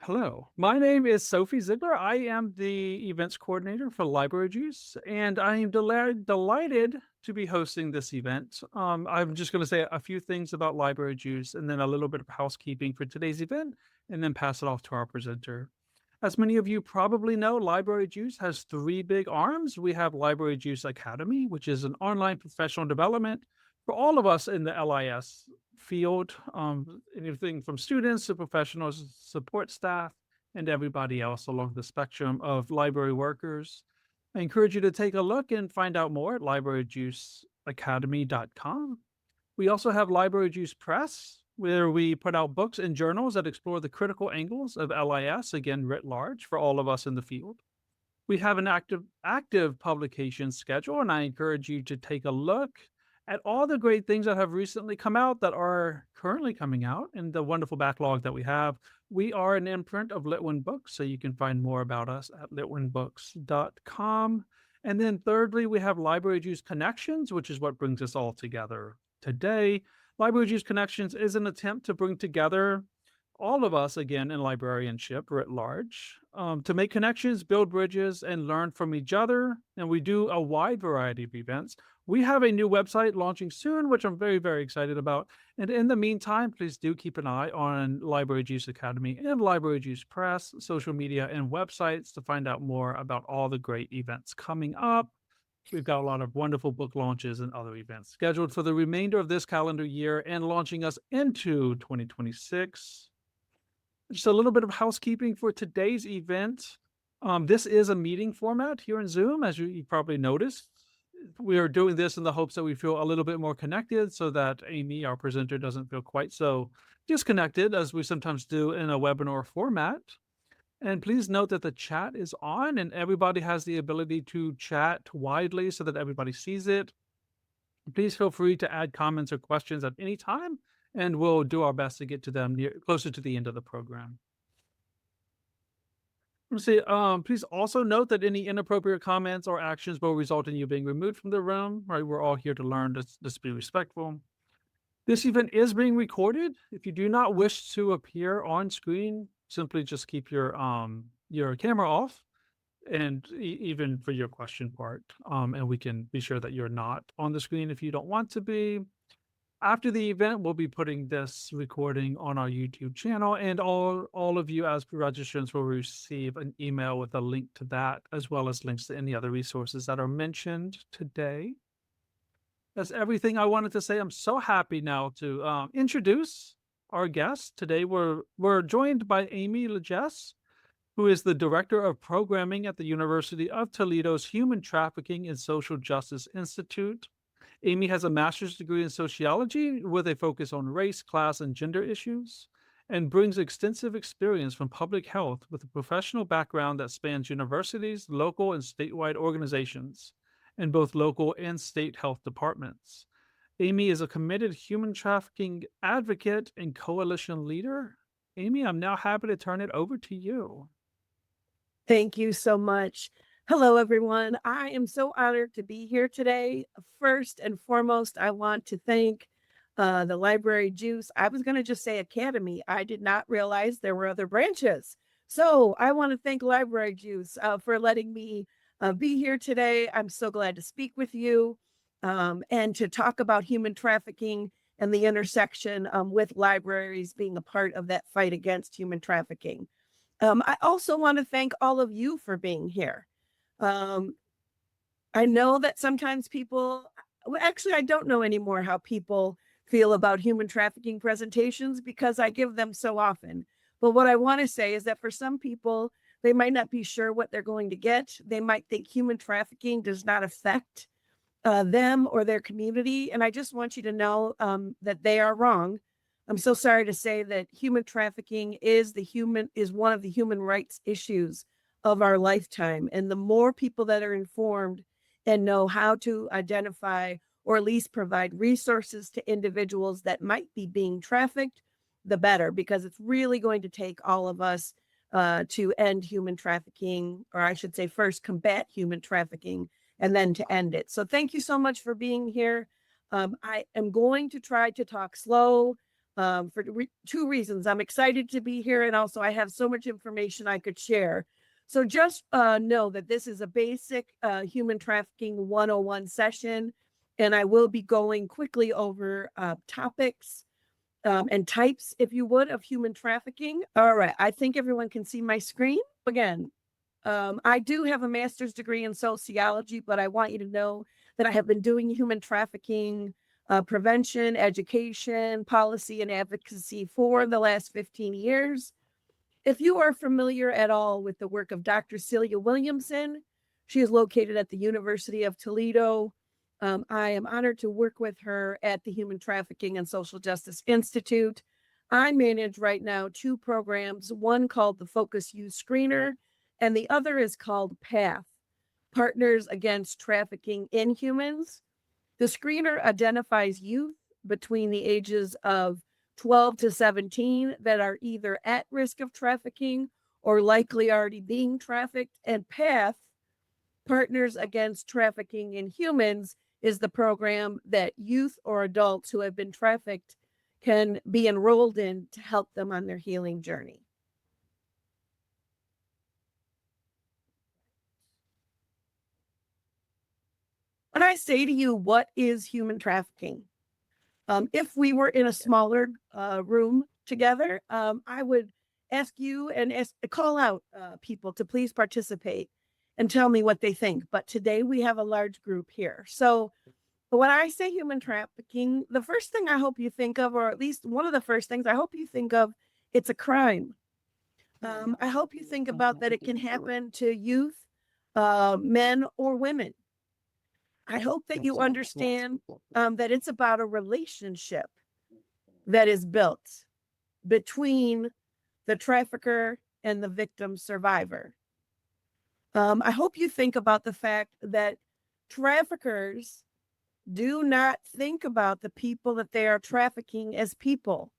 Hello, my name is Sophie Ziegler. I am the events coordinator for Library Juice, and I am delighted to be hosting this event. I'm just going to say a few things about Library Juice and then a little bit of housekeeping for today's event, and then pass it off to our presenter. As many of you probably know, Library Juice has three big arms. We have Library Juice Academy, which is an online professional development for all of us in the LIS field, anything from students to professionals, support staff, and everybody else along the spectrum of library workers. I encourage you to take a look and find out more at libraryjuiceacademy.com. We also have Library Juice Press, where we put out books and journals that explore the critical angles of LIS, again, writ large for all of us in the field. We have an active publication schedule, and I encourage you to take a look at all the great things that have recently come out that are currently coming out and the wonderful backlog that we have. We are an imprint of Litwin Books, so you can find more about us at litwinbooks.com. And then thirdly, we have Library Juice Connections, which is what brings us all together today. Library Juice Connections is an attempt to bring together all of us again in librarianship writ large, to make connections, build bridges, and learn from each other. And we do a wide variety of events. We have a new website launching soon, which I'm very, very excited about. And in the meantime, please do keep an eye on Library Juice Academy and Library Juice Press, social media, and websites to find out more about all the great events coming up. We've got a lot of wonderful book launches and other events scheduled for the remainder of this calendar year and launching us into 2026. Just a little bit of housekeeping for today's event. This is a meeting format here in Zoom, as you probably noticed. We are doing this in the hopes that we feel a little bit more connected so that Amy, our presenter, doesn't feel quite so disconnected as we sometimes do in a webinar format. And please note that the chat is on and everybody has the ability to chat widely so that everybody sees it. Please feel free to add comments or questions at any time, and we'll do our best to get to them closer to the end of the program. Let's see. Please also note that any inappropriate comments or actions will result in you being removed from the room. Right, we're all here to learn. Just be respectful. This event is being recorded. If you do not wish to appear on screen, simply just keep your camera off, and even for your question part, and we can be sure that you're not on the screen if you don't want to be. After the event, we'll be putting this recording on our YouTube channel, and all of you as registrants will receive an email with a link to that, as well as links to any other resources that are mentioned today. That's everything I wanted to say. I'm so happy now to introduce our guest. Today, we're joined by Amy LaGesse, who is the Director of Programming at the University of Toledo's Human Trafficking and Social Justice Institute. Amy has a master's degree in sociology with a focus on race, class, and gender issues, and brings extensive experience from public health with a professional background that spans universities, local and statewide organizations, and both local and state health departments. Amy is a committed human trafficking advocate and coalition leader. Amy, I'm now happy to turn it over to you. Thank you so much. Hello, everyone. I am so honored to be here today. First and foremost, I want to thank the Library Juice. I was going to just say Academy. I did not realize there were other branches. So I want to thank Library Juice for letting me be here today. I'm so glad to speak with you and to talk about human trafficking and the intersection with libraries being a part of that fight against human trafficking. I also want to thank all of you for being here. I know that sometimes people, well, actually, I don't know anymore how people feel about human trafficking presentations because I give them so often. But what I want to say is that for some people, they might not be sure what they're going to get. They might think human trafficking does not affect them or their community. And I just want you to know that they are wrong. I'm so sorry to say that human trafficking is one of the human rights issues of our lifetime. And the more people that are informed and know how to identify or at least provide resources to individuals that might be being trafficked, the better, because it's really going to take all of us to end human trafficking, or I should say first combat human trafficking and then to end it. So thank you so much for being here. I am going to try to talk slow. for two reasons. I'm excited to be here, and also I have so much information I could share. So just know that this is a basic human trafficking 101 session, and I will be going quickly over topics and types, if you would, of human trafficking. All right, I think everyone can see my screen. Again, I do have a master's degree in sociology, but I want you to know that I have been doing human trafficking prevention, education, policy, and advocacy for the last 15 years. If you are familiar at all with the work of Dr. Celia Williamson, she is located at the University of Toledo. I am honored to work with her at the Human Trafficking and Social Justice Institute. I manage right now two programs, one called the Focus Youth Screener, and the other is called PATH, Partners Against Trafficking in Humans. The screener identifies youth between the ages of 12 to 17 that are either at risk of trafficking or likely already being trafficked. And PATH, Partners Against Trafficking in Humans, is the program that youth or adults who have been trafficked can be enrolled in to help them on their healing journey. When I say to you, what is human trafficking? If we were in a smaller room together, I would ask you and call out people to please participate and tell me what they think. But today we have a large group here. So when I say human trafficking, the first thing I hope you think of, or at least one of the first things I hope you think of, it's a crime. I hope you think about that it can happen to youth, men or women. I hope that you understand that it's about a relationship that is built between the trafficker and the victim survivor. I hope you think about the fact that traffickers do not think about the people that they are trafficking as people.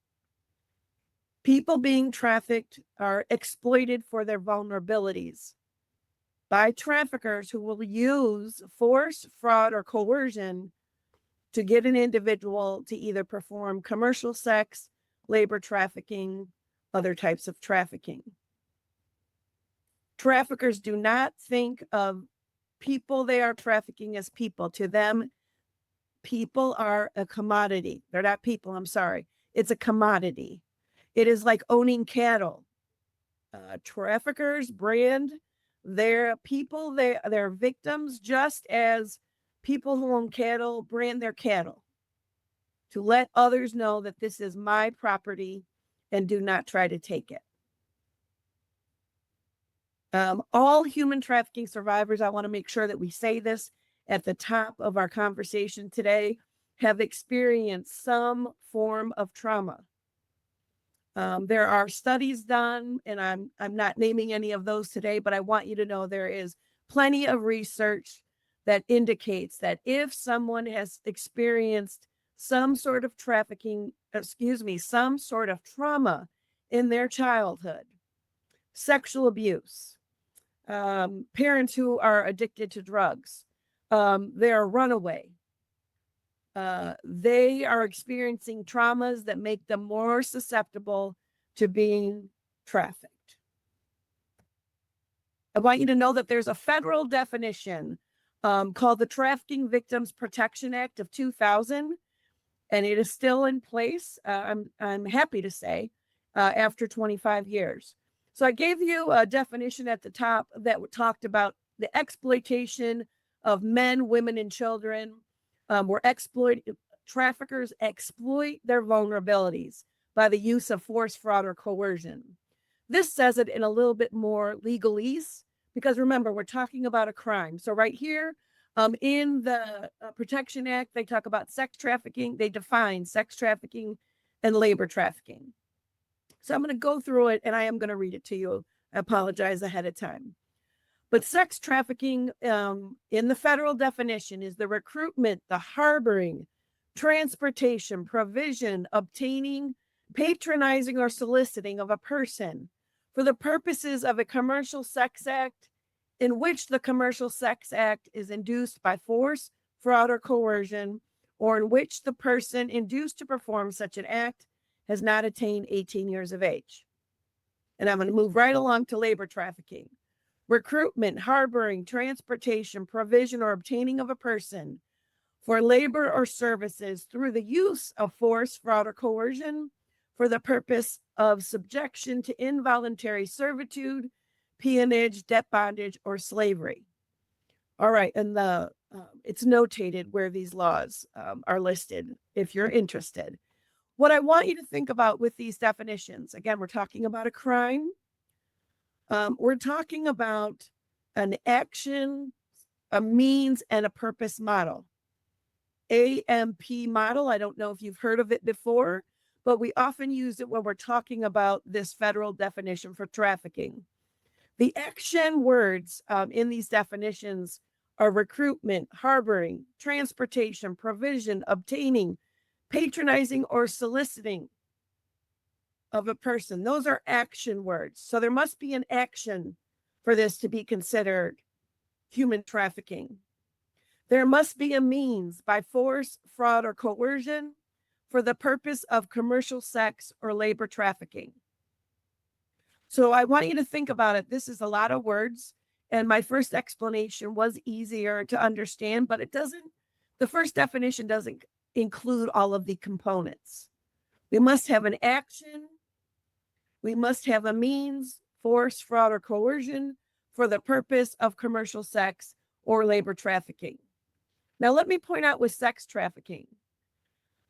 People being trafficked are exploited for their vulnerabilities by traffickers who will use force, fraud, or coercion to get an individual to either perform commercial sex, labor trafficking, other types of trafficking. Traffickers do not think of people they are trafficking as people. To them, people are a commodity. They're not people, I'm sorry. It's a commodity. It is like owning cattle. Traffickers brand their people, they're victims, just as people who own cattle brand their cattle to let others know that this is my property and do not try to take it. All human trafficking survivors, I want to make sure that we say this at the top of our conversation today, have experienced some form of trauma. There are studies done, and I'm not naming any of those today, but I want you to know there is plenty of research that indicates that if someone has experienced some sort of some sort of trauma in their childhood, sexual abuse, parents who are addicted to drugs, they're runaway, they are experiencing traumas that make them more susceptible to being trafficked. I want you to know that there's a federal definition called the Trafficking Victims Protection Act of 2000, and it is still in place. I'm happy to say after 25 years. So I gave you a definition at the top that talked about the exploitation of men, women, and children. Traffickers exploit their vulnerabilities by the use of force, fraud, or coercion. This says it in a little bit more legalese, because remember, we're talking about a crime. So right here in the Protection Act, they talk about sex trafficking. They define sex trafficking and labor trafficking. So I'm going to go through it and I am going to read it to you. I apologize ahead of time. But sex trafficking in the federal definition is the recruitment, the harboring, transportation, provision, obtaining, patronizing, or soliciting of a person for the purposes of a commercial sex act in which the commercial sex act is induced by force, fraud, or coercion, or in which the person induced to perform such an act has not attained 18 years of age. And I'm going to move right along to labor trafficking. Recruitment, harboring, transportation, provision, or obtaining of a person for labor or services through the use of force, fraud, or coercion for the purpose of subjection to involuntary servitude, peonage, debt bondage, or slavery. All right, and it's notated where these laws are listed if you're interested. What I want you to think about with these definitions, again, we're talking about a crime. We're talking about an action, a means, and a purpose model. AMP model, I don't know if you've heard of it before, but we often use it when we're talking about this federal definition for trafficking. The action words in these definitions are recruitment, harboring, transportation, provision, obtaining, patronizing, or soliciting of a person. Those are action words. So there must be an action for this to be considered human trafficking. There must be a means by force, fraud, or coercion for the purpose of commercial sex or labor trafficking. So I want you to think about it. This is a lot of words. And my first explanation was easier to understand, but the first definition doesn't include all of the components. We must have an action. We must have a means, force, fraud, or coercion for the purpose of commercial sex or labor trafficking. Now, let me point out with sex trafficking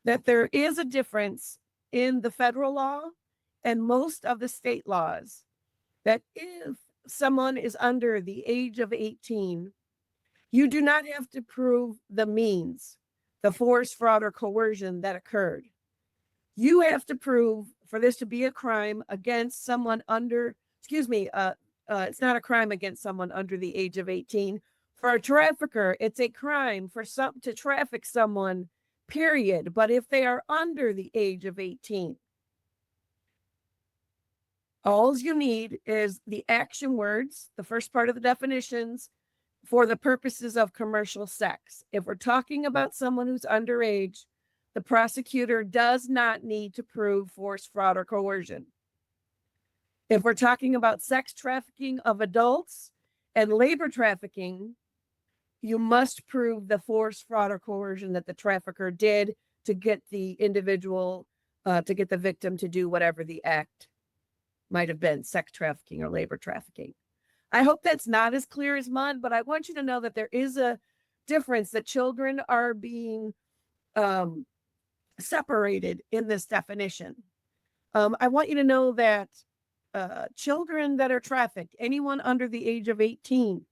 that there is a difference in the federal law and most of the state laws that if someone is under the age of 18, you do not have to prove the means, the force, fraud, or coercion that occurred. You have to prove for this to be a crime against someone it's not a crime against someone under the age of 18. For a trafficker, it's a crime to traffic someone, period. But if they are under the age of 18, all you need is the action words, the first part of the definitions, for the purposes of commercial sex. If we're talking about someone who's underage, the prosecutor does not need to prove force, fraud, or coercion. If we're talking about sex trafficking of adults and labor trafficking, you must prove the force, fraud, or coercion that the trafficker did to get the individual, to get the victim to do whatever the act might have been, sex trafficking or labor trafficking. I hope that's not as clear as mud, but I want you to know that there is a difference, that children are being separated in this definition. I want you to know that children that are trafficked, anyone under the age of 18,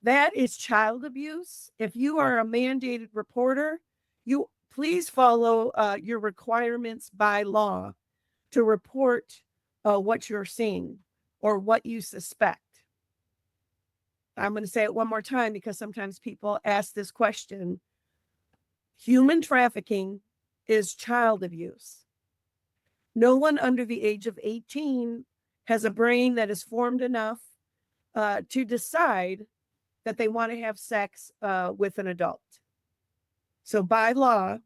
that is child abuse. If you are a mandated reporter, you please follow your requirements by law to report what you're seeing or what you suspect. I'm going to say it one more time because sometimes people ask this question. Human trafficking is child abuse. No one under the age of 18 has a brain that is formed enough to decide that they want to have sex with an adult. So by law,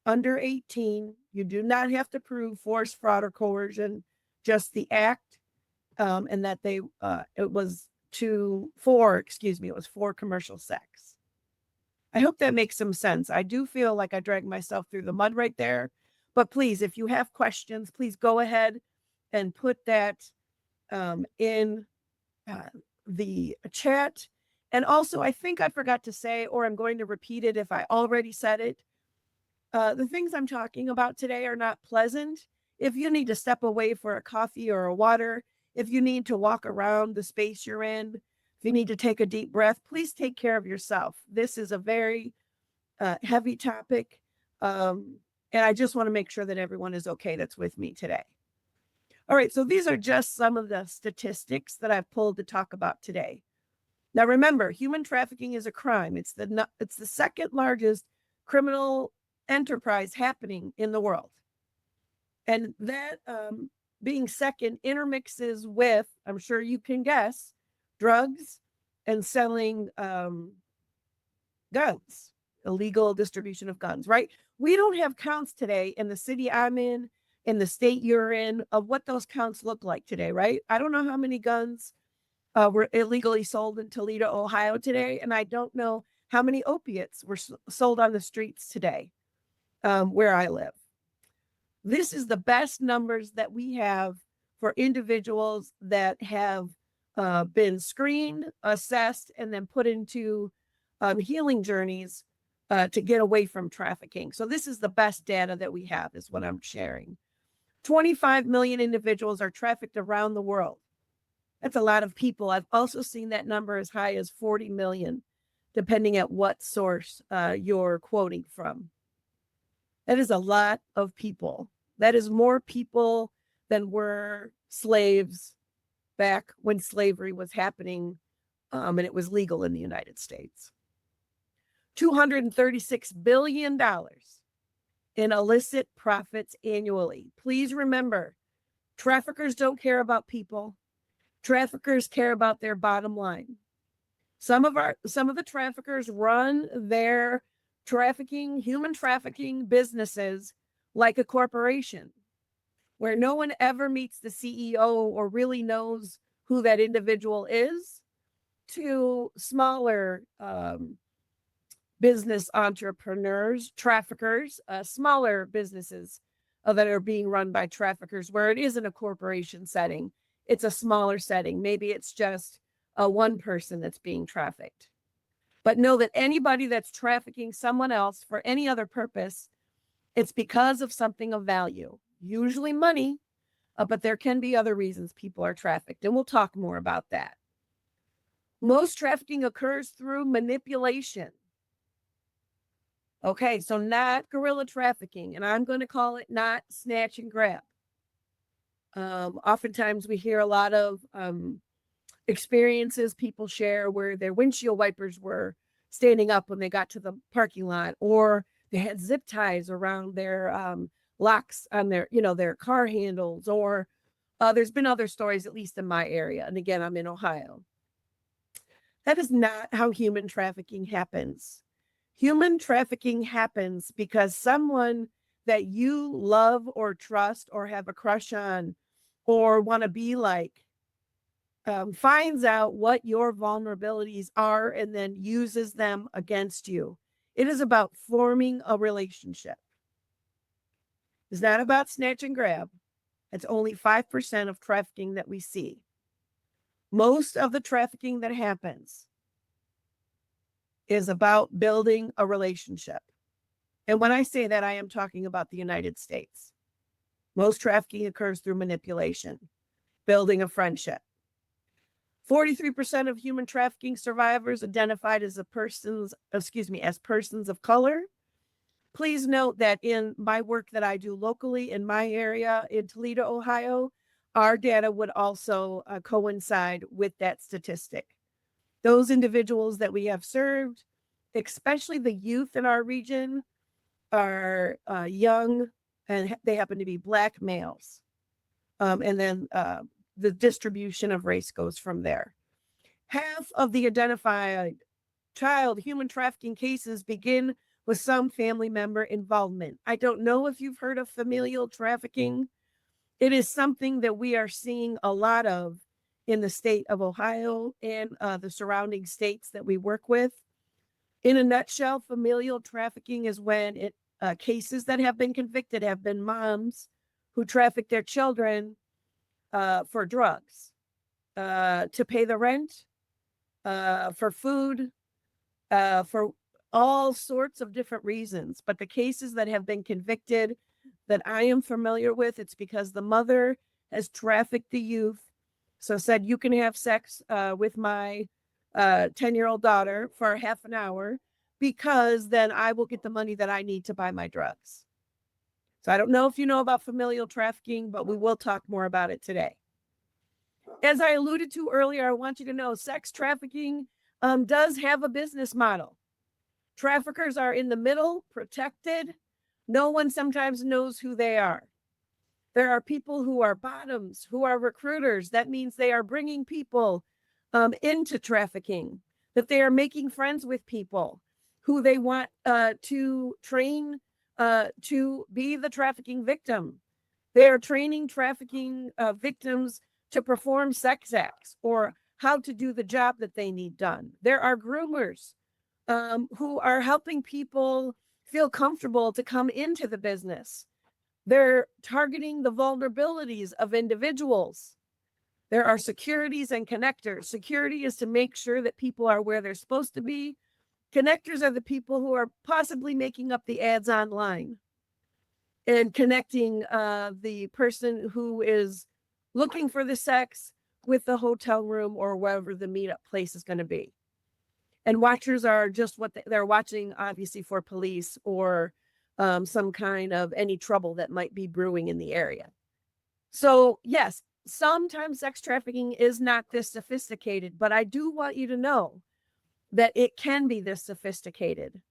under 18, you do not have to prove force, fraud, or coercion, just the act, and that it was for commercial sex. I hope that makes some sense. I do feel like I dragged myself through the mud right there, but please, if you have questions, please go ahead and put that in the chat. And also, I think I forgot to say, or I'm going to repeat it if I already said it, the things I'm talking about today are not pleasant. If you need to step away for a coffee or a water, if you need to walk around the space you're in, if you need to take a deep breath, please take care of yourself. This is a very heavy topic, and I just want to make sure that everyone is okay that's with me today. All right, so these are just some of the statistics that I've pulled to talk about today. Now, remember, human trafficking is a crime. It's the second largest criminal enterprise happening in the world. And that being second intermixes with, I'm sure you can guess, drugs and selling guns, illegal distribution of guns, right? We don't have counts today in the city I'm in in the state you're in of what those counts look like today, right? I don't know how many guns were illegally sold in Toledo, Ohio today, and I don't know how many opiates were sold on the streets today where I live. This is the best numbers that we have for individuals that have been screened, assessed, and then put into healing journeys to get away from trafficking. So this is the best data that we have, is what I'm sharing. 25 million individuals are trafficked around the world. That's a lot of people. I've also seen that number as high as 40 million, depending at what source you're quoting from. That is a lot of people. That is more people than were slaves back when slavery was happening and it was legal in the United States. $236 billion in illicit profits annually. Please remember, traffickers don't care about people. Traffickers care about their bottom line. Some of the traffickers run their human trafficking businesses like a corporation, where no one ever meets the CEO or really knows who that individual is, to smaller business entrepreneurs, traffickers, smaller businesses that are being run by traffickers, where it isn't a corporation setting. It's a smaller setting. Maybe it's just one person that's being trafficked. But know that anybody that's trafficking someone else for any other purpose, it's because of something of value, usually money, but there can be other reasons people are trafficked. And we'll talk more about that. Most trafficking occurs through manipulation. Okay, so not guerrilla trafficking, and I'm going to call it not snatch and grab. Oftentimes we hear a lot of experiences people share where their windshield wipers were standing up when they got to the parking lot, or they had zip ties around their locks on their car handles, or there's been other stories, at least in my area. And again, I'm in Ohio. That is not how human trafficking happens. Human trafficking happens because someone that you love or trust or have a crush on or want to be like finds out what your vulnerabilities are and then uses them against you. It is about forming a relationship. It's not about snatch and grab. It's only 5% of trafficking that we see. Most of the trafficking that happens is about building a relationship. And when I say that, I am talking about the United States. Most trafficking occurs through manipulation, building a friendship. 43% of human trafficking survivors identified as persons of color. Please note that in my work that I do locally in my area in Toledo, Ohio, our data would also coincide with that statistic. Those individuals that we have served, especially the youth in our region, are young, and they happen to be Black males. And then the distribution of race goes from there. Half of the identified child human trafficking cases begin with some family member involvement. I don't know if you've heard of familial trafficking. It is something that we are seeing a lot of in the state of Ohio and the surrounding states that we work with. In a nutshell, familial trafficking is when cases that have been convicted have been moms who traffic their children for drugs, to pay the rent, for food, for all sorts of different reasons. But the cases that have been convicted that I am familiar with, it's because the mother has trafficked the youth. So said, you can have sex with my 10-year-old daughter for half an hour because then I will get the money that I need to buy my drugs. So I don't know if you know about familial trafficking, but we will talk more about it today. As I alluded to earlier, I want you to know sex trafficking does have a business model. Traffickers are in the middle, protected. No one sometimes knows who they are. There are people who are bottoms, who are recruiters. That means they are bringing people into trafficking, that they are making friends with people who they want to train to be the trafficking victim. They are training trafficking victims to perform sex acts or how to do the job that they need done. There are groomers who are helping people feel comfortable to come into the business. They're targeting the vulnerabilities of individuals. There are securities and connectors. Security is to make sure that people are where they're supposed to be. Connectors are the people who are possibly making up the ads online and connecting the person who is looking for the sex with the hotel room or wherever the meetup place is going to be. And watchers are just what they're watching, obviously, for police or some kind of any trouble that might be brewing in the area. So, yes, sometimes sex trafficking is not this sophisticated, but I do want you to know that it can be this sophisticated.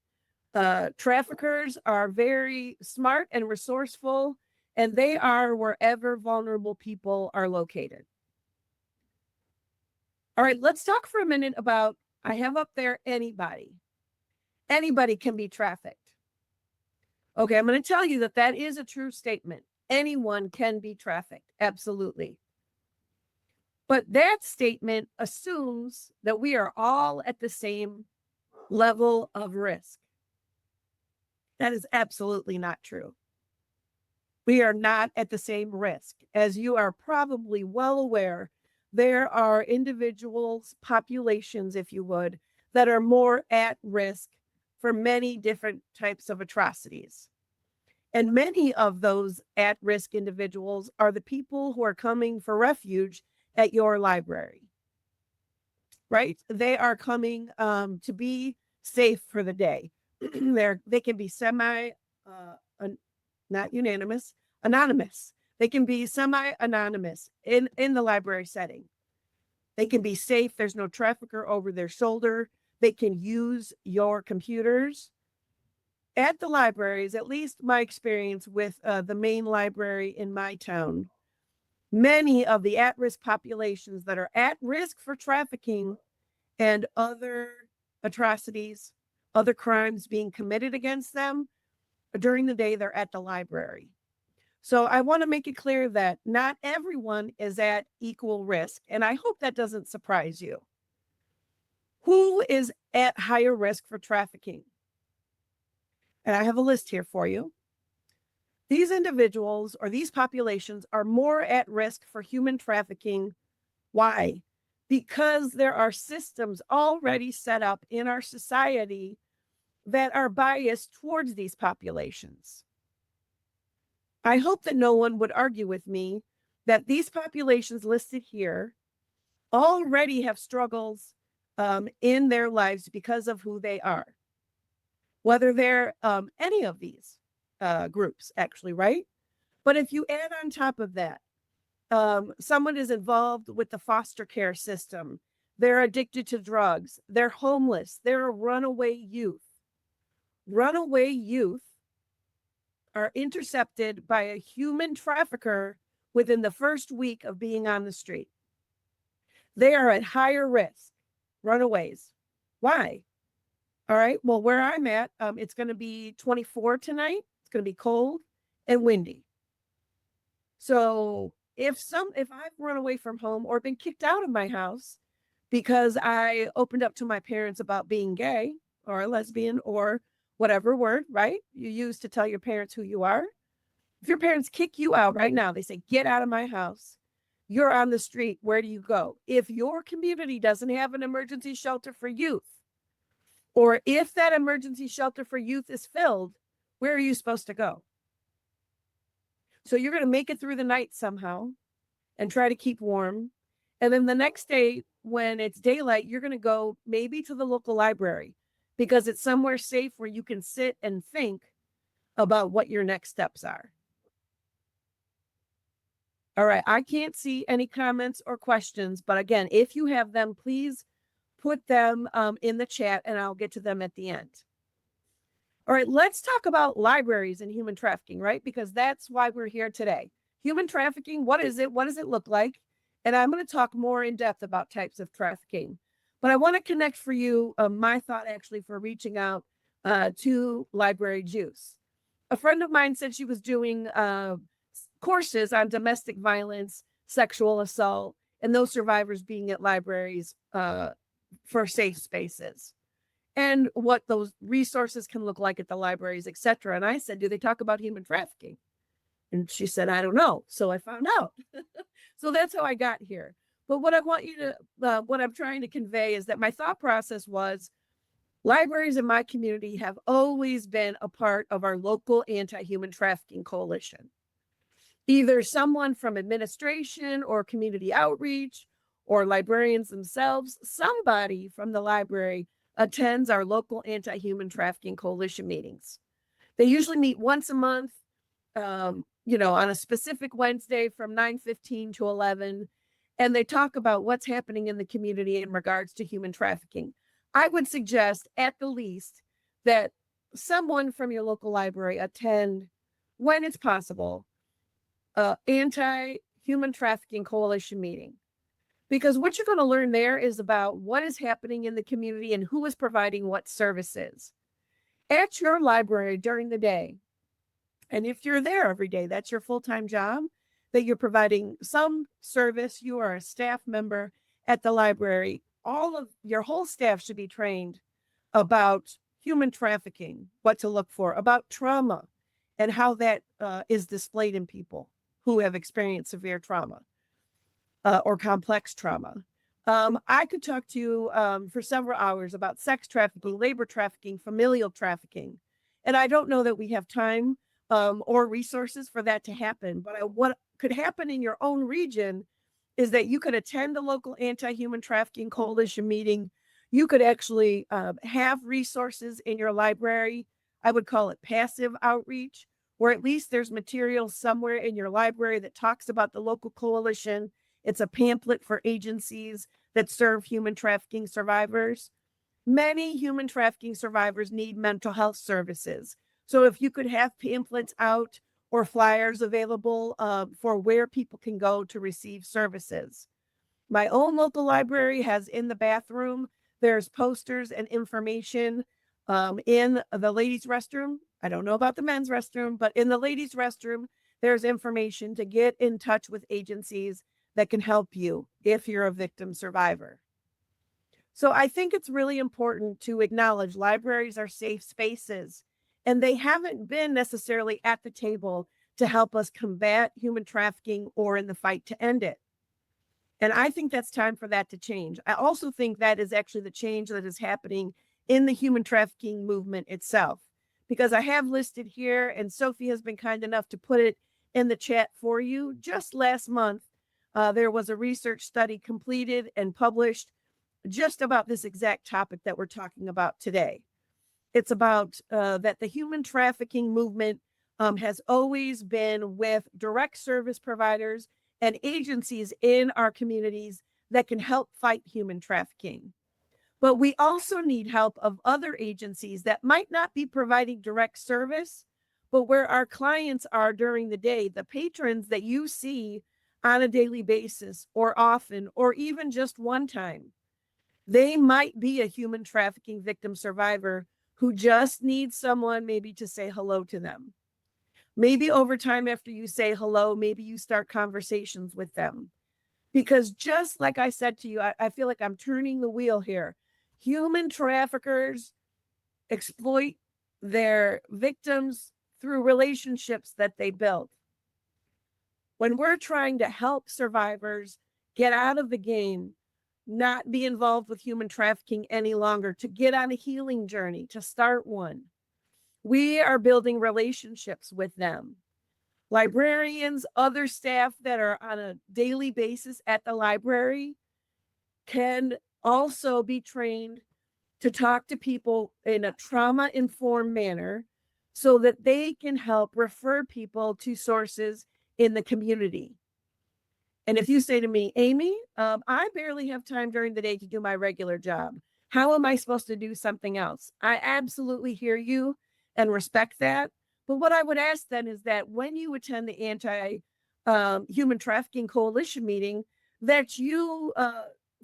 Traffickers are very smart and resourceful, and they are wherever vulnerable people are located. All right, let's talk for a minute about, I have up there anybody. Anybody can be trafficked. Okay, I'm going to tell you that that is a true statement. Anyone can be trafficked, absolutely. But that statement assumes that we are all at the same level of risk. That is absolutely not true. We are not at the same risk. As you are probably well aware, there are individuals, populations, if you would, that are more at risk for many different types of atrocities. And many of those at-risk individuals are the people who are coming for refuge at your library, right? They are coming to be safe for the day. They can be not unanimous, anonymous. They can be semi-anonymous in the library setting. They can be safe. There's no trafficker over their shoulder. They can use your computers. At the libraries, at least my experience with the main library in my town, many of the at-risk populations that are at risk for trafficking and other atrocities, other crimes being committed against them, during the day, they're at the library. So I want to make it clear that not everyone is at equal risk, and I hope that doesn't surprise you. Who is at higher risk for trafficking? And I have a list here for you. These individuals or these populations are more at risk for human trafficking. Why? Because there are systems already set up in our society that are biased towards these populations. I hope that no one would argue with me that these populations listed here already have struggles in their lives because of who they are, whether they're any of these groups, actually, right? But if you add on top of that, someone is involved with the foster care system, they're addicted to drugs, they're homeless, they're a runaway youth. Runaway youth are intercepted by a human trafficker within the first week of being on the street. They are at higher risk, runaways. Why? All right, well, where I'm at, it's going to be 24 tonight. It's going to be cold and windy. So if I've run away from home or been kicked out of my house because I opened up to my parents about being gay or a lesbian or whatever word, right, you use to tell your parents who you are. If your parents kick you out right now, they say, get out of my house. You're on the street. Where do you go? If your community doesn't have an emergency shelter for youth, or if that emergency shelter for youth is filled, where are you supposed to go? So you're going to make it through the night somehow and try to keep warm. And then the next day, when it's daylight, you're going to go maybe to the local library because it's somewhere safe where you can sit and think about what your next steps are. All right, I can't see any comments or questions, but again, if you have them, please put them in the chat and I'll get to them at the end. All right, let's talk about libraries and human trafficking, right? Because that's why we're here today. Human trafficking, what is it? What does it look like? And I'm going to talk more in depth about types of trafficking. But I want to connect for you my thought actually for reaching out to Library Juice. A friend of mine said she was doing courses on domestic violence, sexual assault, and those survivors being at libraries for safe spaces, and what those resources can look like at the libraries, etc. And I said, do they talk about human trafficking? And she said, I don't know. So I found out. So that's how I got here. But what I want you to, what I'm trying to convey is that my thought process was libraries in my community have always been a part of our local anti-human trafficking coalition. Either someone from administration or community outreach or librarians themselves, somebody from the library attends our local anti-human trafficking coalition meetings. They usually meet once a month, on a specific Wednesday from 9:15 to 11, and they talk about what's happening in the community in regards to human trafficking. I would suggest at the least that someone from your local library attend, when it's possible, anti-human trafficking coalition meeting. Because what you're going to learn there is about what is happening in the community and who is providing what services. At your library during the day, and if you're there every day, that's your full-time job, that you're providing some service, you are a staff member at the library, all of your whole staff should be trained about human trafficking, what to look for, about trauma, and how that is displayed in people who have experienced severe trauma or complex trauma. I could talk to you for several hours about sex trafficking, labor trafficking, familial trafficking. And I don't know that we have time or resources for that to happen. But what could happen in your own region is that you could attend the local anti-human trafficking coalition meeting. You could actually have resources in your library. I would call it passive outreach, where at least there's material somewhere in your library that talks about the local coalition. It's a pamphlet for agencies that serve human trafficking survivors. Many human trafficking survivors need mental health services. So if you could have pamphlets out or flyers available for where people can go to receive services. My own local library has in the bathroom, there's posters and information in the ladies' restroom. I don't know about the men's restroom, but in the ladies' restroom, there's information to get in touch with agencies that can help you if you're a victim survivor. So I think it's really important to acknowledge libraries are safe spaces, and they haven't been necessarily at the table to help us combat human trafficking or in the fight to end it. And I think that's time for that to change. I also think that is actually the change that is happening in the human trafficking movement itself, because I have listed here, and Sophie has been kind enough to put it in the chat for you. Just last month, there was a research study completed and published just about this exact topic that we're talking about today. It's about that the human trafficking movement has always been with direct service providers and agencies in our communities that can help fight human trafficking. But we also need help of other agencies that might not be providing direct service, but where our clients are during the day, the patrons that you see on a daily basis or often, or even just one time. They might be a human trafficking victim survivor who just needs someone maybe to say hello to them. Maybe over time after you say hello, maybe you start conversations with them. Because just like I said to you, I feel like I'm turning the wheel here. Human traffickers exploit their victims through relationships that they build. When we're trying to help survivors get out of the game, not be involved with human trafficking any longer, to get on a healing journey, to start one, we are building relationships with them. Librarians, other staff that are on a daily basis at the library can also be trained to talk to people in a trauma-informed manner so that they can help refer people to sources in the community. And if you say to me, Amy, I barely have time during the day to do my regular job. How am I supposed to do something else? I absolutely hear you and respect that. But what I would ask then is that when you attend the anti-human trafficking coalition meeting, that you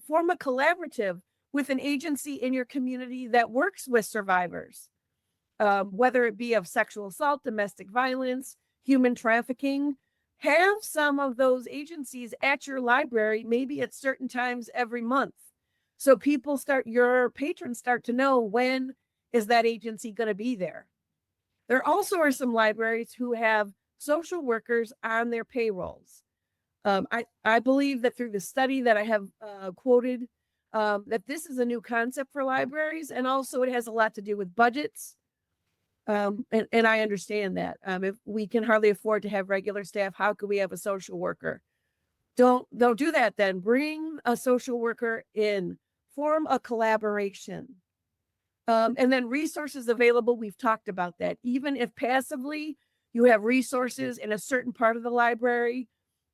form a collaborative with an agency in your community that works with survivors, whether it be of sexual assault, domestic violence, human trafficking. have some of those agencies at your library, maybe at certain times every month. So your patrons start to know when is that agency going to be there. There also are some libraries who have social workers on their payrolls. I believe that through the study that I have quoted, that this is a new concept for libraries, and also it has a lot to do with budgets. And I understand that. If we can hardly afford to have regular staff, how could we have a social worker? Don't do that then. Bring a social worker in, form a collaboration. And then resources available, we've talked about that. Even if passively you have resources in a certain part of the library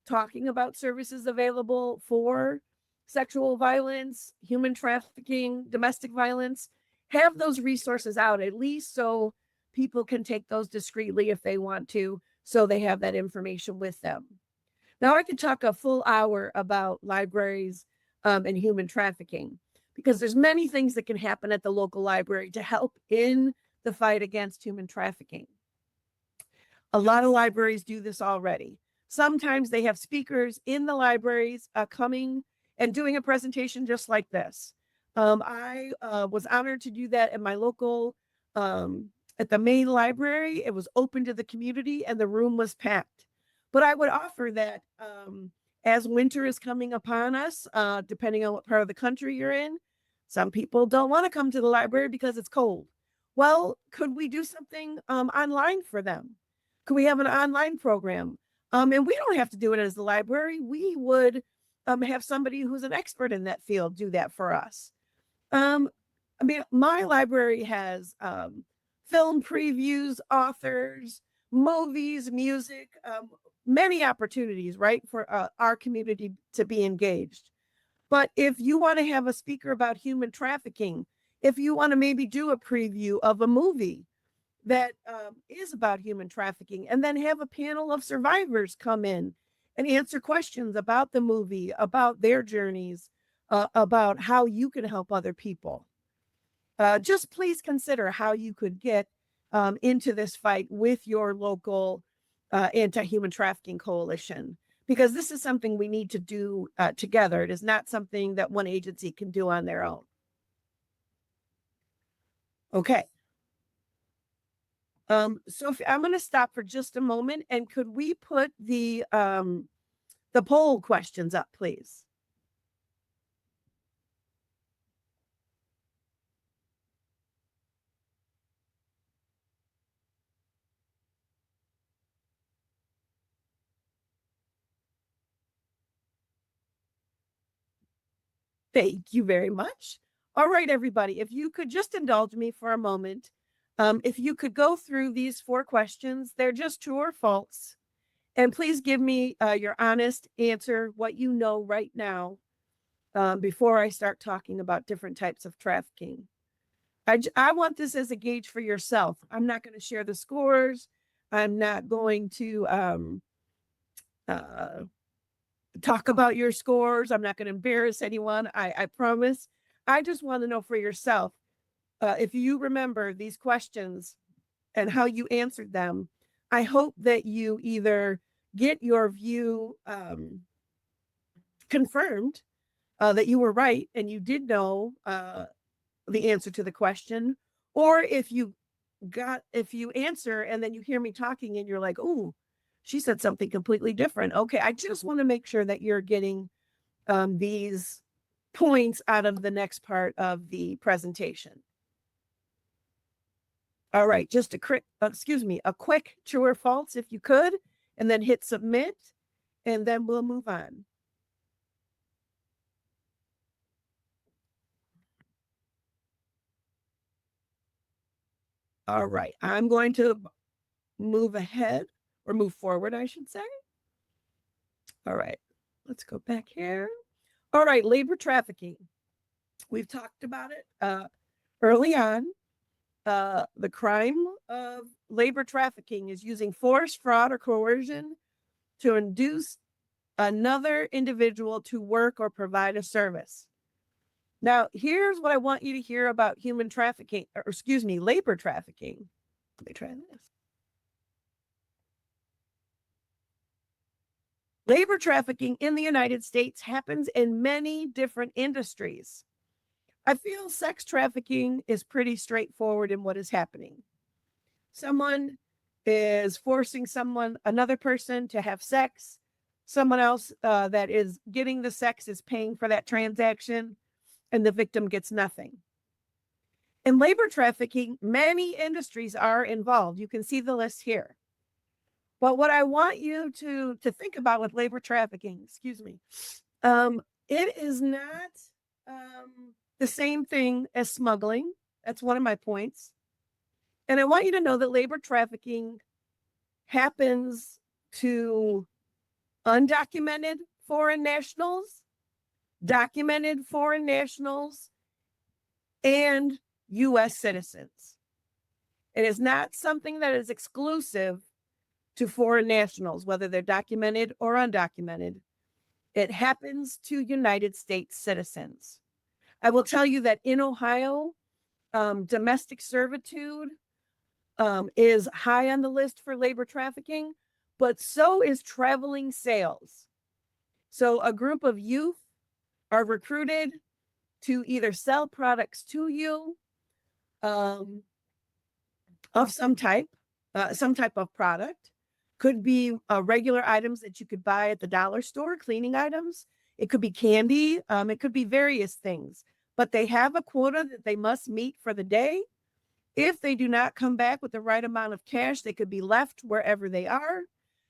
talking about services available for sexual violence, human trafficking, domestic violence, have those resources out at least so people can take those discreetly if they want to, so they have that information with them. Now, I could talk a full hour about libraries and human trafficking, because there's many things that can happen at the local library to help in the fight against human trafficking. A lot of libraries do this already. Sometimes they have speakers in the libraries coming and doing a presentation just like this. I was honored to do that at my local, at the main library. It was open to the community and the room was packed. But I would offer that as winter is coming upon us, depending on what part of the country you're in, some people don't want to come to the library because it's cold. Well, could we do something online for them? Could we have an online program? And we don't have to do it as the library. We would have somebody who's an expert in that field do that for us. I mean, my library has film previews, authors, movies, music, many opportunities, right, for our community to be engaged. But if you want to have a speaker about human trafficking, if you want to maybe do a preview of a movie that is about human trafficking, and then have a panel of survivors come in and answer questions about the movie, about their journeys, about how you can help other people. Just please consider how you could get into this fight with your local anti-human trafficking coalition, because this is something we need to do together. It is not something that one agency can do on their own. Okay. Sophie, I'm going to stop for just a moment, and could we put the poll questions up, please? Thank you very much. All right, everybody, if you could just indulge me for a moment. If you could go through these 4 questions, they're just true or false. And please give me your honest answer, what you know right now, before I start talking about different types of trafficking. I want this as a gauge for yourself. I'm not going to share the scores. I'm not going to talk about your scores. I'm not going to embarrass anyone. I promise. I just want to know for yourself, if you remember these questions and how you answered them. I hope that you either get your view confirmed, that you were right and you did know the answer to the question, or if you answer and then you hear me talking and you're like, oh, she said something completely different. Okay, I just want to make sure that you're getting these points out of the next part of the presentation. All right, just a quick true or false if you could, and then hit submit, and then we'll move on. All right, I'm going to move ahead, or move forward, I should say. All right, let's go back here. All right, labor trafficking. We've talked about it early on. The crime of labor trafficking is using force, fraud, or coercion to induce another individual to work or provide a service. Now, here's what I want you to hear about human trafficking, or labor trafficking. Let me try this. Labor trafficking in the United States happens in many different industries. I feel sex trafficking is pretty straightforward in what is happening. Someone is forcing another person to have sex. Someone else that is getting the sex is paying for that transaction, and the victim gets nothing. In labor trafficking, many industries are involved. You can see the list here. But what I want you to think about with labor trafficking, excuse me, it is not the same thing as smuggling. That's one of my points. And I want you to know that labor trafficking happens to undocumented foreign nationals, documented foreign nationals, and U.S. citizens. It is not something that is exclusive to foreign nationals, whether they're documented or undocumented. It happens to United States citizens. I will tell you that in Ohio, domestic servitude is high on the list for labor trafficking, but so is traveling sales. So a group of youth are recruited to either sell products to you of some type of product. Could be regular items that you could buy at the dollar store, cleaning items. It could be candy. It could be various things. But they have a quota that they must meet for the day. If they do not come back with the right amount of cash, they could be left wherever they are.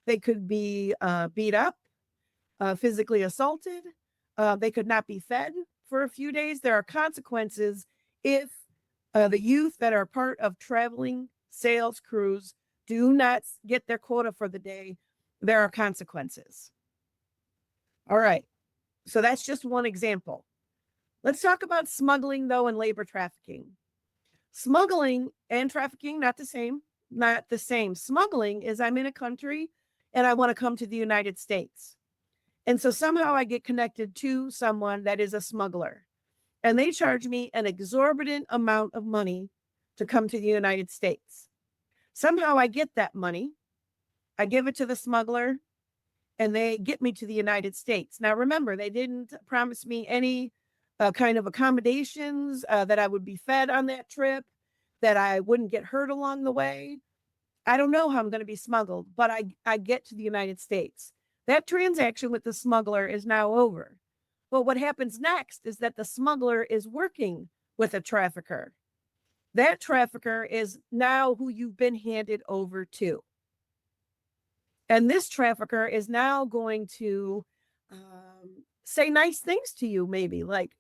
They could be beat up, physically assaulted. They could not be fed for a few days. There are consequences if the youth that are part of traveling sales crews do not get their quota for the day. There are consequences. All right. So that's just one example. Let's talk about smuggling, though, and labor trafficking. Smuggling and trafficking, not the same. Not the same. Smuggling is I'm in a country and I want to come to the United States. And so somehow I get connected to someone that is a smuggler. And they charge me an exorbitant amount of money to come to the United States. Somehow I get that money. I give it to the smuggler and they get me to the United States. Now, remember, they didn't promise me any kind of accommodations, that I would be fed on that trip, that I wouldn't get hurt along the way. I don't know how I'm going to be smuggled, but I get to the United States. That transaction with the smuggler is now over. But what happens next is that the smuggler is working with a trafficker. That trafficker is now who you've been handed over to. And this trafficker is now going to say nice things to you, maybe like,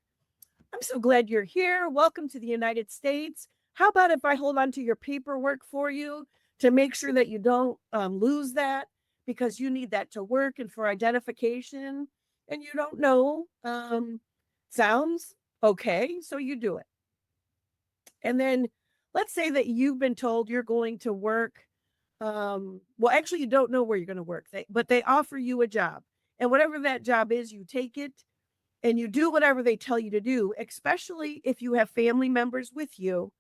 I'm so glad you're here. Welcome to the United States. How about if I hold on to your paperwork for you to make sure that you don't lose that, because you need that to work and for identification, and you don't know. Sounds okay, so you do it. And then let's say that you've been told you're going to work. Well, actually, you don't know where you're going to work, but they offer you a job. And whatever that job is, you take it and you do whatever they tell you to do, especially if you have family members with you,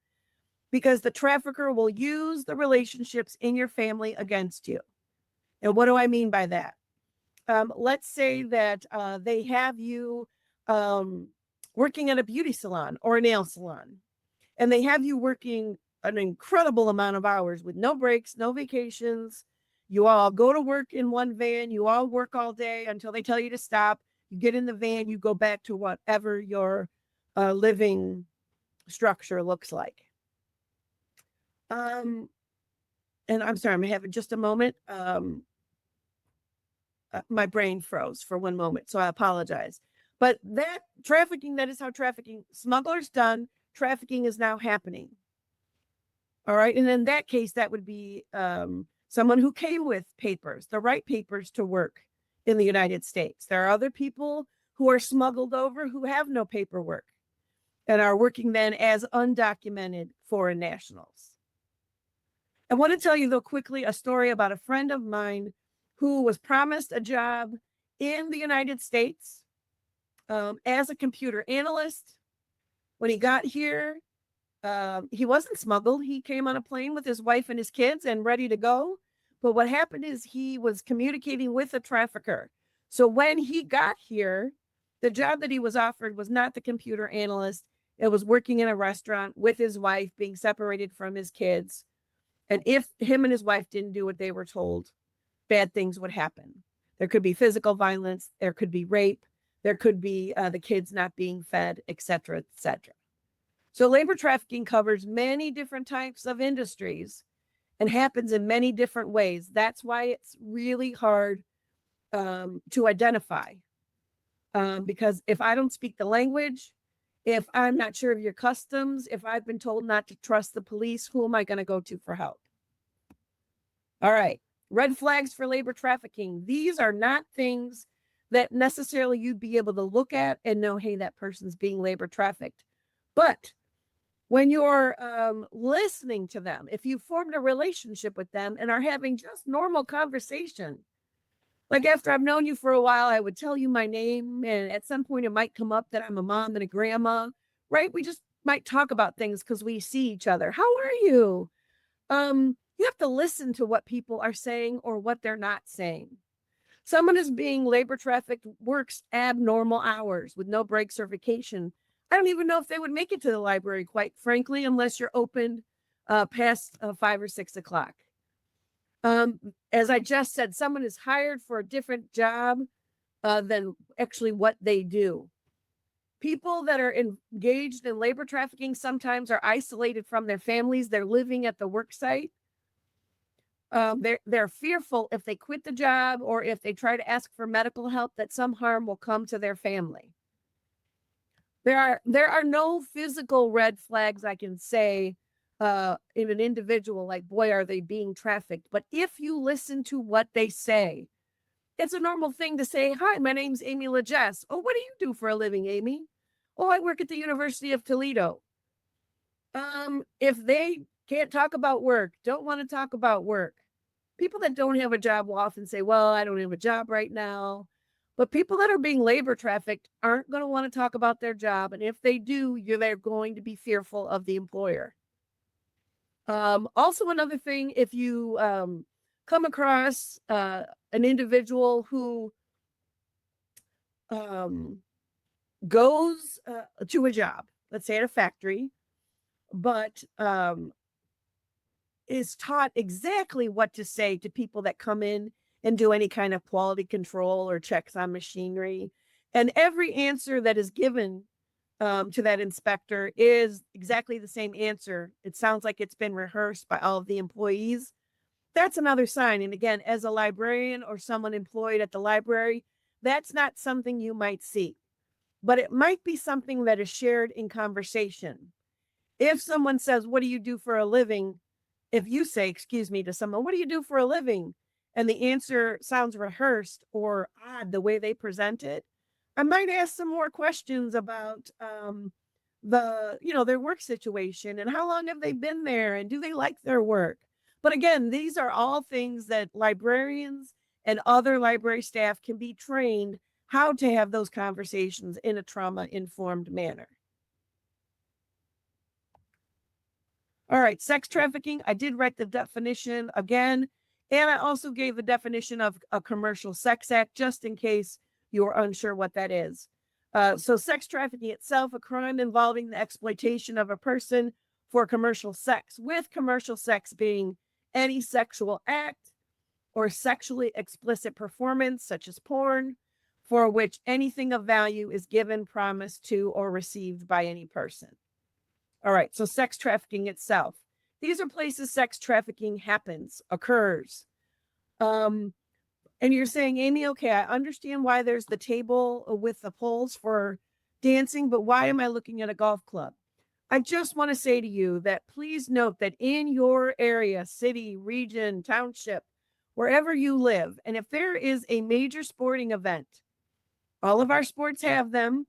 because the trafficker will use the relationships in your family against you. And what do I mean by that? Let's say that they have you working at a beauty salon or a nail salon, and they have you working an incredible amount of hours with no breaks, no vacations. You all go to work in one van. You all work all day until they tell you to stop. You get in the van, you go back to whatever your living structure looks like. And I'm sorry, I'm having just a moment. My brain froze for one moment, so I apologize. But that trafficking, that is how trafficking, smugglers done, trafficking is now happening. All right. And in that case, that would be someone who came with papers, the right papers to work in the United States. There are other people who are smuggled over who have no paperwork and are working then as undocumented foreign nationals. I want to tell you, though, quickly a story about a friend of mine who was promised a job in the United States as a computer analyst. When he got here, he wasn't smuggled. He came on a plane with his wife and his kids and ready to go. But what happened is he was communicating with a trafficker So when he got here, the job that he was offered was not the computer analyst. It was working in a restaurant with his wife, being separated from his kids. And if him and his wife didn't do what they were told, bad things would happen. There could be physical violence, there could be rape, there could be the kids not being fed, et cetera, et cetera. So labor trafficking covers many different types of industries and happens in many different ways. That's why it's really hard to identify. Because if I don't speak the language, if I'm not sure of your customs, if I've been told not to trust the police, who am I going to go to for help? All right. Red flags for labor trafficking. These are not things that necessarily you'd be able to look at and know, hey, that person's being labor trafficked. But when you're listening to them, if you formed a relationship with them and are having just normal conversation, like after I've known you for a while, I would tell you my name, and at some point it might come up that I'm a mom and a grandma, right? We just might talk about things because we see each other. How are you? You have to listen to what people are saying or what they're not saying. Someone is being labor trafficked, works abnormal hours with no breaks or vacation. I don't even know if they would make it to the library, quite frankly, unless you're open past 5 or 6 o'clock. As I just said, someone is hired for a different job than actually what they do. People that are engaged in labor trafficking sometimes are isolated from their families. They're living at the work site. They're fearful if they quit the job or if they try to ask for medical help that some harm will come to their family. There are no physical red flags I can say in an individual like, boy, are they being trafficked. But if you listen to what they say, it's a normal thing to say, hi, my name's Amy LaGesse. Oh, what do you do for a living, Amy? Oh, I work at the University of Toledo. If they can't talk about work, don't want to talk about work. People that don't have a job will often say, well, I don't have a job right now. But people that are being labor trafficked aren't going to want to talk about their job. And if they do, they're going to be fearful of the employer. Also, another thing, if you come across an individual who goes to a job, let's say at a factory, but is taught exactly what to say to people that come in and do any kind of quality control or checks on machinery. And every answer that is given to that inspector is exactly the same answer. It sounds like it's been rehearsed by all of the employees. That's another sign. And again, as a librarian or someone employed at the library, that's not something you might see, but it might be something that is shared in conversation. If someone says, what do you do for a living? If you say, excuse me, to someone, what do you do for a living? And the answer sounds rehearsed or odd the way they present it, I might ask some more questions about their work situation and how long have they been there and do they like their work? But again, these are all things that librarians and other library staff can be trained how to have those conversations in a trauma-informed manner. All right, sex trafficking. I did write the definition again, and I also gave the definition of a commercial sex act just in case you're unsure what that is. So sex trafficking itself, a crime involving the exploitation of a person for commercial sex, with commercial sex being any sexual act or sexually explicit performance, such as porn, for which anything of value is given, promised to, or received by any person. All right, so sex trafficking itself. These are places sex trafficking happens, occurs. And you're saying, Amy, okay, I understand why there's the table with the poles for dancing, but why am I looking at a golf club? I just want to say to you that please note that in your area, city, region, township, wherever you live, and if there is a major sporting event, all of our sports have them.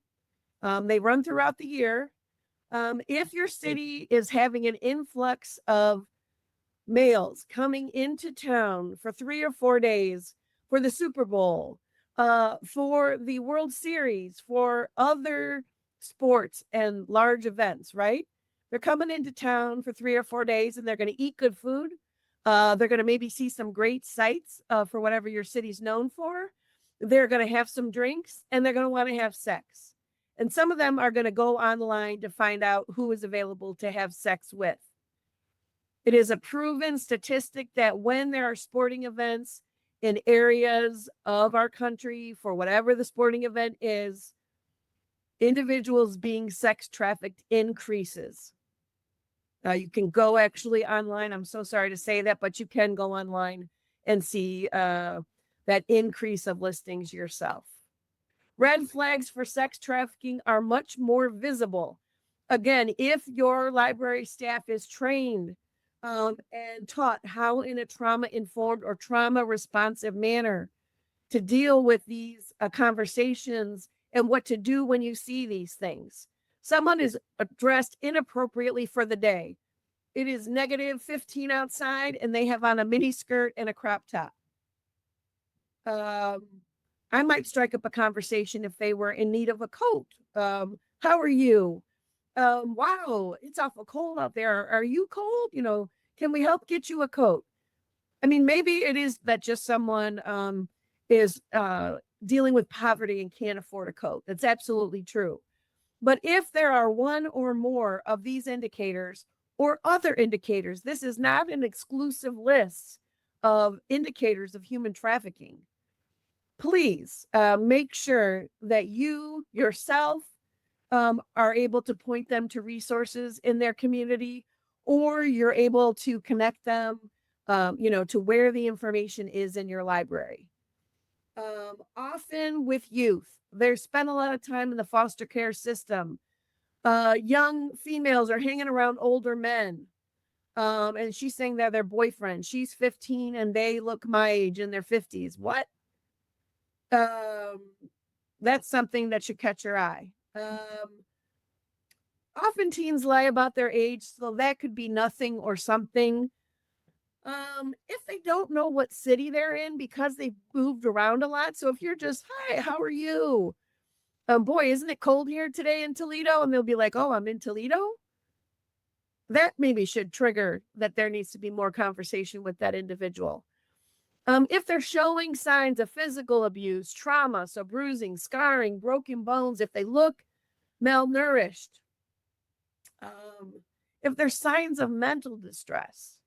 They run throughout the year. If your city is having an influx of males coming into town for 3 or 4 days for the Super Bowl, for the World Series, for other sports and large events, right? They're coming into town for 3 or 4 days and they're going to eat good food. They're going to maybe see some great sights for whatever your city's known for. they're going to have some drinks, and they're going to want to have sex. And some of them are going to go online to find out who is available to have sex with. It is a proven statistic that when there are sporting events in areas of our country, for whatever the sporting event is, individuals being sex trafficked increases. You can go actually online. I'm so sorry to say that, but you can go online and see that increase of listings yourself. Red flags for sex trafficking are much more visible. Again, if your library staff is trained and taught how in a trauma-informed or trauma-responsive manner to deal with these conversations and what to do when you see these things. Someone is dressed inappropriately for the day. It is negative 15 outside and they have on a mini skirt and a crop top. I might strike up a conversation if they were in need of a coat. How are you? Wow, it's awful cold out there. Are you cold? Can we help get you a coat? I mean, maybe it is that just someone is dealing with poverty and can't afford a coat. That's absolutely true. But if there are one or more of these indicators or other indicators, this is not an exclusive list of indicators of human trafficking. Please make sure that you yourself are able to point them to resources in their community, or you're able to connect them, to where the information is in your library. Often with youth, they're spent a lot of time in the foster care system. Young females are hanging around older men. And she's saying they're their boyfriend. She's 15 and they look my age in their 50s. What? That's something that should catch your eye. Often teens lie about their age, so that could be nothing or something. If they don't know what city they're in because they've moved around a lot. So if you're just, hi, how are you? Boy, isn't it cold here today in Toledo? And they'll be like, oh, I'm in Toledo. That maybe should trigger that there needs to be more conversation with that individual. If they're showing signs of physical abuse, trauma, so bruising, scarring, broken bones, if they look malnourished, if there's signs of mental distress,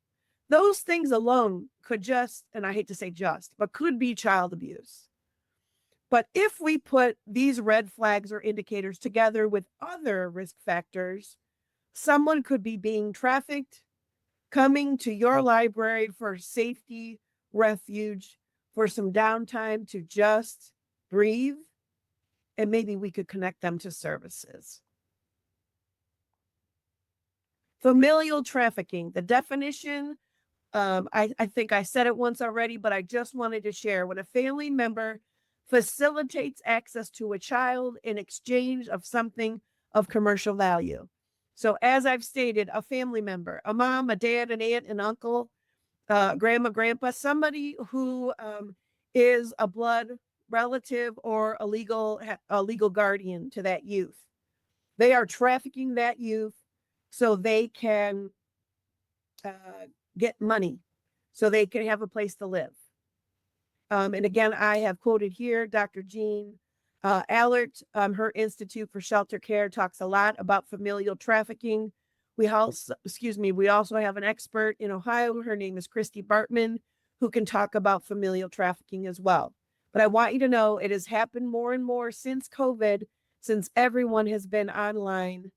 those things alone could just, and I hate to say just, but could be child abuse. But if we put these red flags or indicators together with other risk factors, someone could be being trafficked, coming to your library for safety, refuge, for some downtime to just breathe, and maybe we could connect them to services. Familial trafficking, the definition, I think I said it once already, but I just wanted to share. When a family member facilitates access to a child in exchange of something of commercial value. So as I've stated, a family member, a mom, a dad, an aunt, an uncle, grandma, grandpa, somebody who is a blood relative or a legal guardian to that youth. They are trafficking that youth so they can get money, so they can have a place to live. And again, I have quoted here Dr. Jean Allert, her Institute for Shelter Care talks a lot about familial trafficking. We also have an expert in Ohio. Her name is Christy Bartman, who can talk about familial trafficking as well. But I want you to know it has happened more and more since COVID, since everyone has been online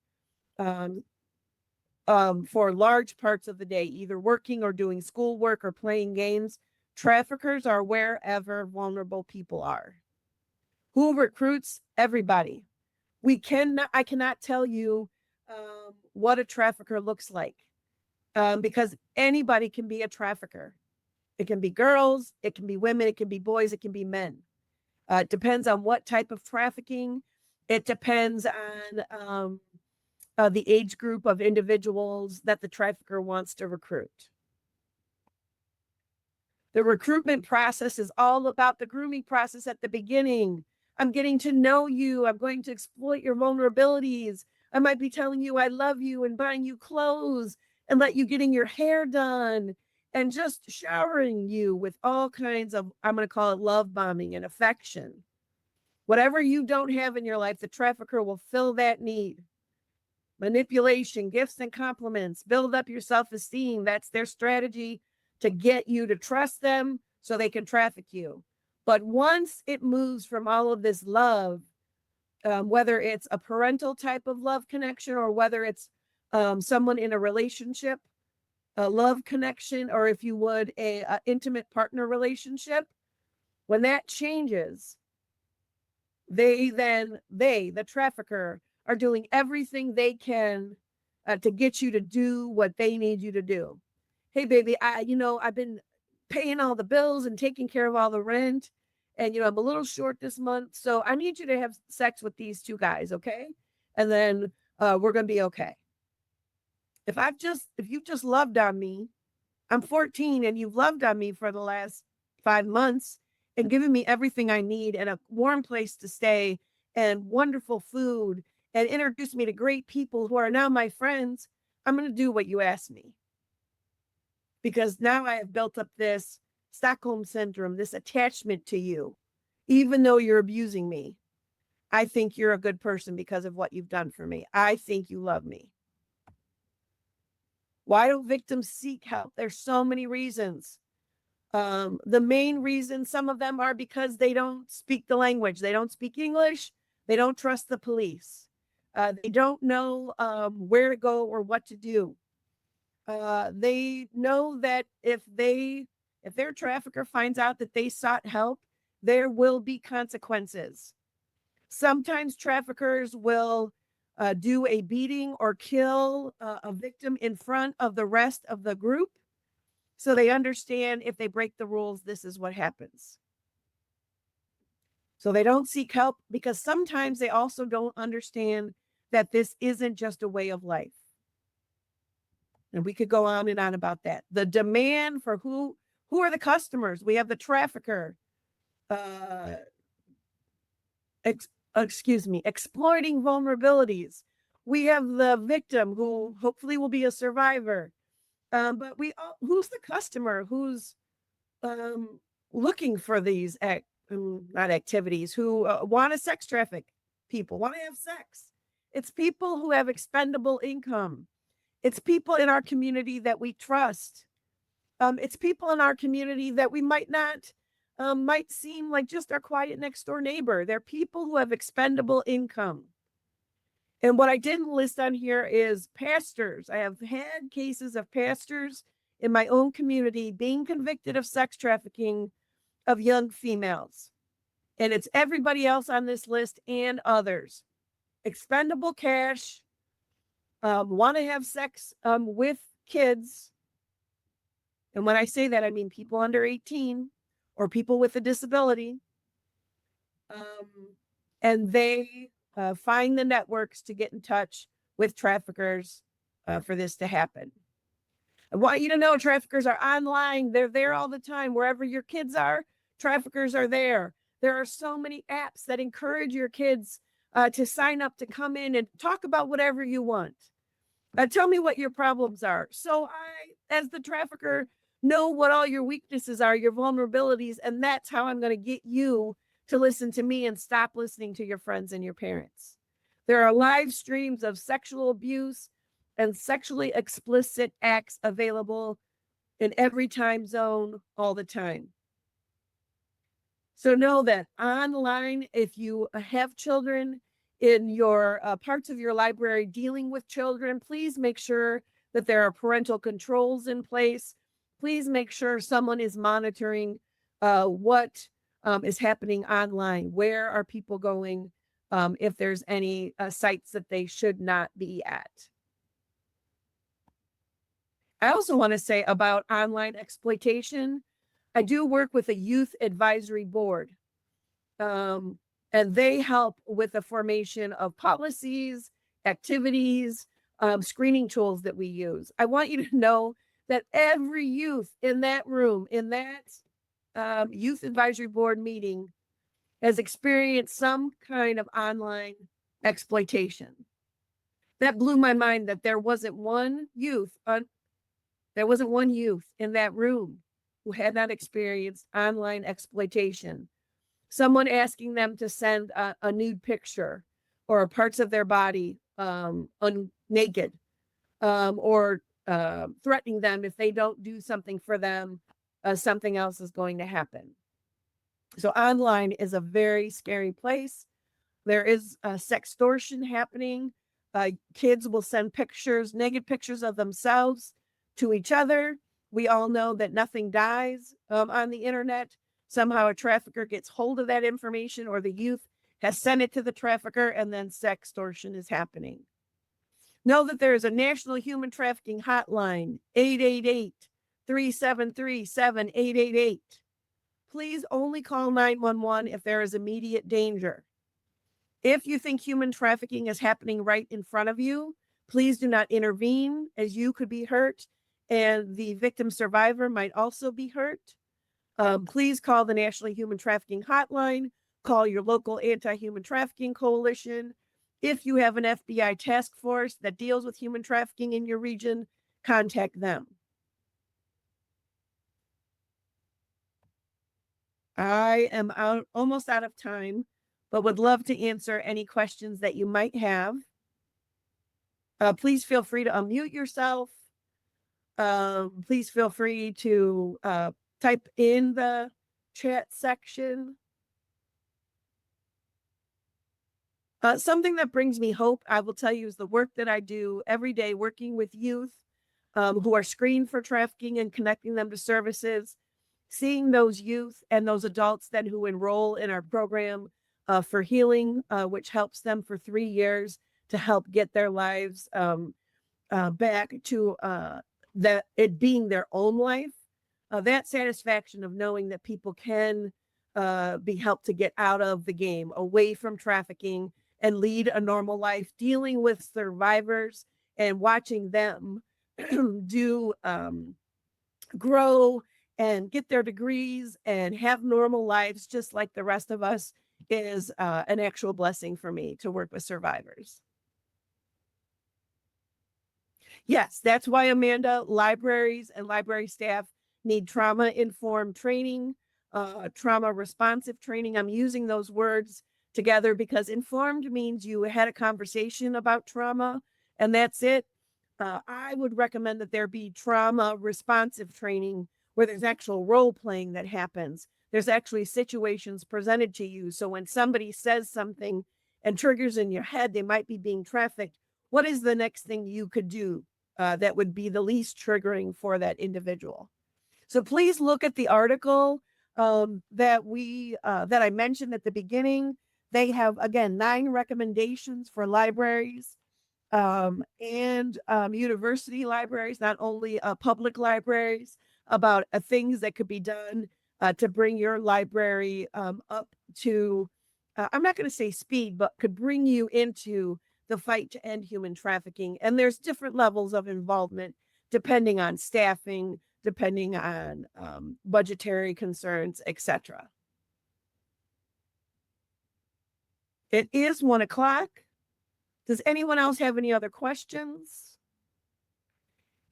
for large parts of the day, either working or doing schoolwork or playing games. Traffickers are wherever vulnerable people are. Who recruits? Everybody. I cannot tell you what a trafficker looks like because anybody can be a trafficker. It can be girls, it can be women, it can be boys, it can be men. It depends on what type of trafficking. It depends on the age group of individuals that the trafficker wants to recruit. The recruitment process is all about the grooming process at the beginning. I'm getting to know you. I'm going to exploit your vulnerabilities. I might be telling you I love you and buying you clothes and let you getting your hair done and just showering you with all kinds of, I'm going to call it love bombing and affection. Whatever you don't have in your life, the trafficker will fill that need. Manipulation, gifts and compliments, build up your self-esteem. That's their strategy to get you to trust them so they can traffic you. But once it moves from all of this love, whether it's a parental type of love connection or whether it's someone in a relationship, a love connection, or if you would, a intimate partner relationship, when that changes, the trafficker, are doing everything they can to get you to do what they need you to do. Hey, baby, I've been paying all the bills and taking care of all the rent. And, I'm a little short this month. So I need you to have sex with these two guys. Okay. And then we're going to be okay. If you've just loved on me, I'm 14 and you've loved on me for the last 5 months and given me everything I need and a warm place to stay and wonderful food and introduced me to great people who are now my friends, I'm going to do what you asked me. Because now I have built up this Stockholm syndrome, this attachment to you, even though you're abusing me. I think you're a good person because of what you've done for me. I think you love me. Why don't victims seek help? There's so many reasons. The main reason, some of them are because they don't speak the language. They don't speak English. They don't trust the police. They don't know where to go or what to do. They know that if their trafficker finds out that they sought help, there will be consequences. Sometimes traffickers will do a beating or kill a victim in front of the rest of the group. So they understand if they break the rules, this is what happens. So they don't seek help because sometimes they also don't understand that this isn't just a way of life. And we could go on and on about that. The demand for who are the customers? We have the trafficker, exploiting vulnerabilities. We have the victim who hopefully will be a survivor. But who's the customer? Who's looking for these not activities? Who want to sex traffic people? Want to have sex? It's people who have expendable income. It's people in our community that we trust. It's people in our community that we might seem like just our quiet next door neighbor. They're people who have expendable income. And what I didn't list on here is pastors. I have had cases of pastors in my own community being convicted of sex trafficking of young females. And it's everybody else on this list and others. Expendable cash, want to have sex with kids. And when I say that, I mean people under 18 or people with a disability. And they find the networks to get in touch with traffickers for this to happen. I want you to know traffickers are online. They're there all the time. Wherever your kids are, traffickers are there. There are so many apps that encourage your kids to sign up to come in and talk about whatever you want. Tell me what your problems are. So I, as the trafficker, know what all your weaknesses are, your vulnerabilities, and that's how I'm going to get you to listen to me and stop listening to your friends and your parents. There are live streams of sexual abuse and sexually explicit acts available in every time zone all the time. So know that online, if you have children in your parts of your library dealing with children, please make sure that there are parental controls in place. Please make sure someone is monitoring what is happening online. Where are people going if there's any sites that they should not be at? I also want to say about online exploitation, I do work with a youth advisory board, and they help with the formation of policies, activities, screening tools that we use. I want you to know that every youth in that room, in that youth advisory board meeting, has experienced some kind of online exploitation. That blew my mind that there wasn't one youth There wasn't one youth in that room who had not experienced online exploitation. Someone asking them to send a nude picture or parts of their body naked, or threatening them if they don't do something for them, something else is going to happen. So online is a very scary place. There is sextortion happening. Kids will send pictures, naked pictures of themselves to each other. We all know that nothing dies on the internet. Somehow a trafficker gets hold of that information, or the youth has sent it to the trafficker, and then sextortion is happening. Know that there is a national human trafficking hotline, 888-373-7888. Please only call 911 if there is immediate danger. If you think human trafficking is happening right in front of you, please do not intervene, as you could be hurt and the victim survivor might also be hurt. Please call the National Human Trafficking Hotline. Call your local anti-human trafficking coalition. If you have an FBI task force that deals with human trafficking in your region, contact them. I am almost out of time, but would love to answer any questions that you might have. Please feel free to unmute yourself. Please feel free to type in the chat section. Something that brings me hope, I will tell you, is the work that I do every day working with youth who are screened for trafficking and connecting them to services. Seeing those youth and those adults then who enroll in our program for healing, which helps them for 3 years to help get their lives back to it being their own life. That satisfaction of knowing that people can be helped to get out of the game, away from trafficking, and lead a normal life, dealing with survivors and watching them do grow and get their degrees and have normal lives just like the rest of us is an actual blessing for me to work with survivors. Yes, that's why, Amanda, libraries and library staff need trauma-informed training, trauma-responsive training. I'm using those words together because informed means you had a conversation about trauma, and that's it. I would recommend that there be trauma-responsive training where there's actual role-playing that happens. There's actually situations presented to you. So when somebody says something and triggers in your head, they might be being trafficked. What is the next thing you could do that would be the least triggering for that individual? So please look at the article that I mentioned at the beginning. They have, again, 9 recommendations for libraries and university libraries, not only public libraries, about things that could be done to bring your library up to, I'm not going to say speed, but could bring you into the fight to end human trafficking. And there's different levels of involvement depending on staffing, depending on budgetary concerns, etc. It is 1 o'clock. Does anyone else have any other questions?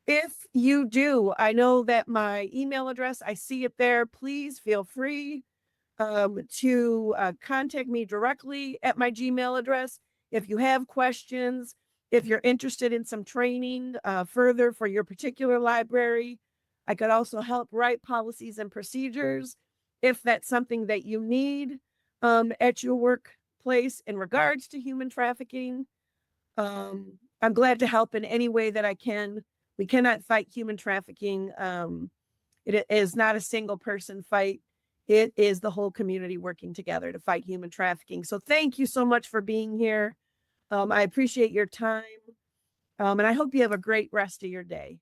If you do, I know that my email address, I see it there. Please feel free to contact me directly at my Gmail address. If you have questions, if you're interested in some training further for your particular library, I could also help write policies and procedures if that's something that you need at your workplace in regards to human trafficking. I'm glad to help in any way that I can. We cannot fight human trafficking. It is not a single person fight. It is the whole community working together to fight human trafficking. So thank you so much for being here. I appreciate your time. And I hope you have a great rest of your day.